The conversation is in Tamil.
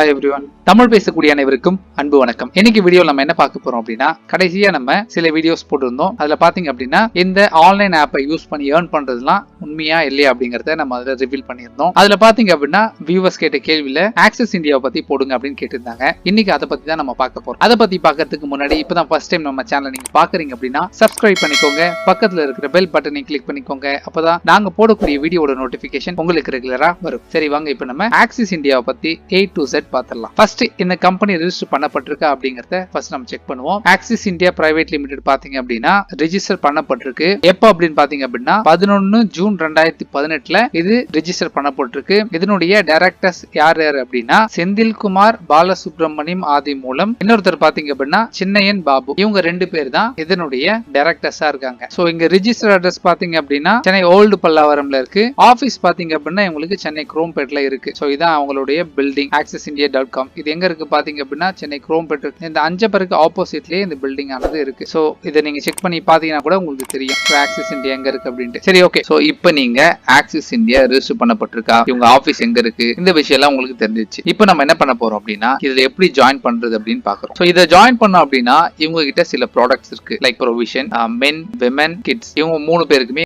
ஹாய் எவ்ரிவன், தமிழ் பேசக்கூடிய அனைவருக்கும் அன்பு வணக்கம். இன்னைக்கு வீடியோ நம்ம என்ன பார்க்க போறோம் அப்படின்னா, கடைசியா நம்ம சில வீடியோஸ் போட்டிருந்தோம். அதுல பாத்தீங்க அப்படின்னா இந்த ஆன்லைன் ஆப்பை யூஸ் பண்ணி ஏர்ன் பண்றதுலாம் உண்மையா இல்லையா அப்படிங்கறத நம்ம அதுல ரிவீல் பண்ணியிருந்தோம். அதுல பாத்தீங்க அப்படின்னா வியூவர்ஸ் கேட்ட கேள்வியில ஆக்சஸ் இந்தியாவை பத்தி போடுங்க அப்படின்னு கேட்டிருந்தாங்க. இன்னைக்கு அதை பத்தி தான் நம்ம பார்க்க போறோம். அதை பத்தி பார்க்கறதுக்கு முன்னாடி இப்பதான் ஃபர்ஸ்ட் டைம் நம்ம சேனலை நீங்க பாக்குறீங்க அப்படின்னா சப்ஸ்கிரைப் பண்ணிக்கோங்க, பக்கத்துல இருக்கிற பெல் பட்டனை கிளிக் பண்ணிக்கோங்க. அப்பதான் நாங்க போடக்கூடிய வீடியோட நோட்டிபிகேஷன் உங்களுக்கு ரெகுலரா வரும். சரி வாங்க, இப்ப நம்ம ஆக்சிஸ் இந்தியாவை பத்தி A to Z பார்த்துடலாம். ஃபர்ஸ்ட் இந்த கம்பெனி ரெஜிஸ்டர் பண்ணப்பட்டிருக்கா அப்படிங்கறத ஃபர்ஸ்ட் நம்ம செக் பண்ணுவோம். ஆக்சிஸ் இந்தியா பிரைவேட் லிமிடெட் பாத்தீங்க அப்படின்னா ரெஜிஸ்டர் பண்ணப்பட்டிருக்கு. எப்ப அப்படின்னு பாத்தீங்க அப்படின்னா 11 ஜூன் 2018 இது ரெஜிஸ்டர் பண்ணப்பட்டிருக்கு. இதனுடைய டைரக்டர்ஸ் யார் யார் அப்படின்னா செந்தில்குமார் பாலசுப்ரமணியம் ஆதி மூலம், இன்னொருத்தர் பாத்தீங்க அப்படின்னா சின்னையன் பாபு. இவங்க ரெண்டு பேர் தான் இதனுடைய டைரக்டர்ஸா இருக்காங்க. சோ இங்க ரெஜிஸ்டர் அட்ரஸ் பாத்தீங்க அப்படின்னா சென்னை ஓல்டு பல்லாவரம்ல இருக்கு. ஆபீஸ் பாத்தீங்க அப்படின்னா இவங்களுக்கு சென்னை குரோம்பேட்ல இருக்கு. சோ இதான் அவங்களுடைய பில்டிங் accessindia.com. இது எங்க இருக்கு பாத்தீங்க அப்படின்னா சென்னை குரோம்பேட் இந்த அஞ்சப்பருக்கு ஆப்போசிட்லயே இந்த பில்டிங் ஆனது இருக்கு. சோ இதை நீங்க செக் பண்ணி பாத்தீங்கன்னா கூட உங்களுக்கு தெரியும் ஆக்சிஸ் இந்தியா எங்க இருக்கு அப்படின்ட்டு. சரி ஓகே, சோ இப்போ நீங்க ஆக்சிஸ் இந்தியா ரெஜிஸ்டர் பண்ணப்பட்டிருக்கா, இவங்க ஆபீஸ் எங்க இருக்கு, இந்த விஷயம் எல்லாம் உங்களுக்கு தெரிஞ்சிச்சு. இப்போ நம்ம என்ன பண்ண போறோம் அப்படின்னா இதுல எப்படி ஜாயின் பண்றது அப்படின்னு பாக்குறோம். சோ இதை ஜாயின் பண்ணோம் அப்படின்னா இவங்க கிட்ட சில ப்ராடக்ட்ஸ் இருக்கு. லைக் ப்ரொவிஷன், மென், விமன், கிட்ஸ், இவங்க மூணு பேருக்குமே